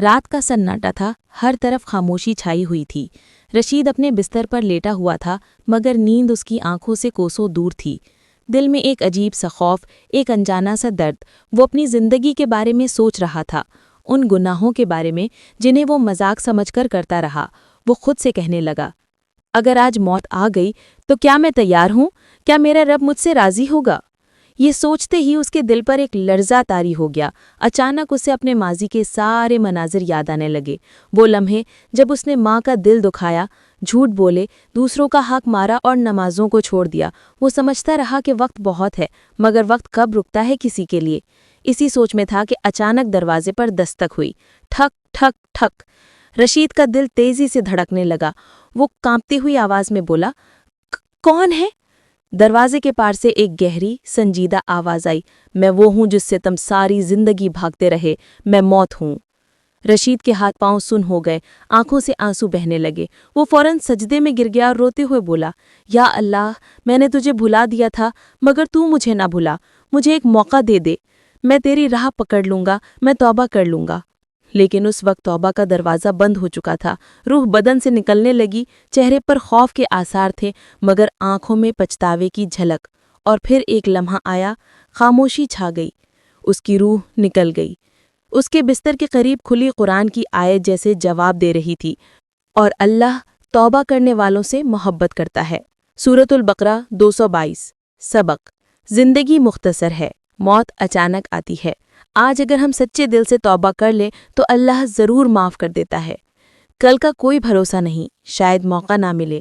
رات کا سناٹا تھا، ہر طرف خاموشی چھائی ہوئی تھی۔ رشید اپنے بستر پر لیٹا ہوا تھا، مگر نیند اس کی آنکھوں سے کوسوں دور تھی۔ دل میں ایک عجیب سا خوف، ایک انجانا سا درد۔ وہ اپنی زندگی کے بارے میں سوچ رہا تھا، ان گناہوں کے بارے میں جنہیں وہ مذاق سمجھ کر کرتا رہا۔ وہ خود سے کہنے لگا، اگر آج موت آ گئی تو کیا میں تیار ہوں؟ کیا میرا رب مجھ سے راضی ہوگا؟ یہ سوچتے ہی اس کے دل پر ایک لرزہ طاری ہو گیا۔ اچانک اسے اپنے ماضی کے سارے مناظر یاد آنے لگے۔ وہ لمحے جب اس نے ماں کا دل دکھایا، جھوٹ بولے، دوسروں کا حق مارا اور نمازوں کو چھوڑ دیا۔ وہ سمجھتا رہا کہ وقت بہت ہے، مگر وقت کب رکتا ہے کسی کے لیے؟ اسی سوچ میں تھا کہ اچانک دروازے پر دستک ہوئی۔ ٹھک ٹھک ٹھک۔ رشید کا دل تیزی سے دھڑکنے لگا۔ وہ کانپتی ہوئی آواز میں بولا، کون ہے؟ دروازے کے پار سے ایک گہری، سنجیدہ آواز آئی، میں وہ ہوں جس سے تم ساری زندگی بھاگتے رہے، میں موت ہوں۔ رشید کے ہاتھ پاؤں سن ہو گئے، آنکھوں سے آنسو بہنے لگے۔ وہ فوراً سجدے میں گر گیا اور روتے ہوئے بولا، یا اللہ، میں نے تجھے بھلا دیا تھا، مگر تو مجھے نہ بھلا، مجھے ایک موقع دے دے، میں تیری راہ پکڑ لوں گا، میں توبہ کر لوں گا۔ لیکن اس وقت توبہ کا دروازہ بند ہو چکا تھا۔ روح بدن سے نکلنے لگی، چہرے پر خوف کے آثار تھے، مگر آنکھوں میں پچھتاوے کی جھلک۔ اور پھر ایک لمحہ آیا، خاموشی چھا گئی، اس کی روح نکل گئی۔ اس کے بستر کے قریب کھلی قرآن کی آیت جیسے جواب دے رہی تھی، اور اللہ توبہ کرنے والوں سے محبت کرتا ہے۔ سورۃ البقرہ 222۔ سبق: زندگی مختصر ہے، موت اچانک آتی ہے۔ آج اگر ہم سچے دل سے توبہ کر لیں تو اللہ ضرور معاف کر دیتا ہے۔ کل کا کوئی بھروسہ نہیں، شاید موقع نہ ملے۔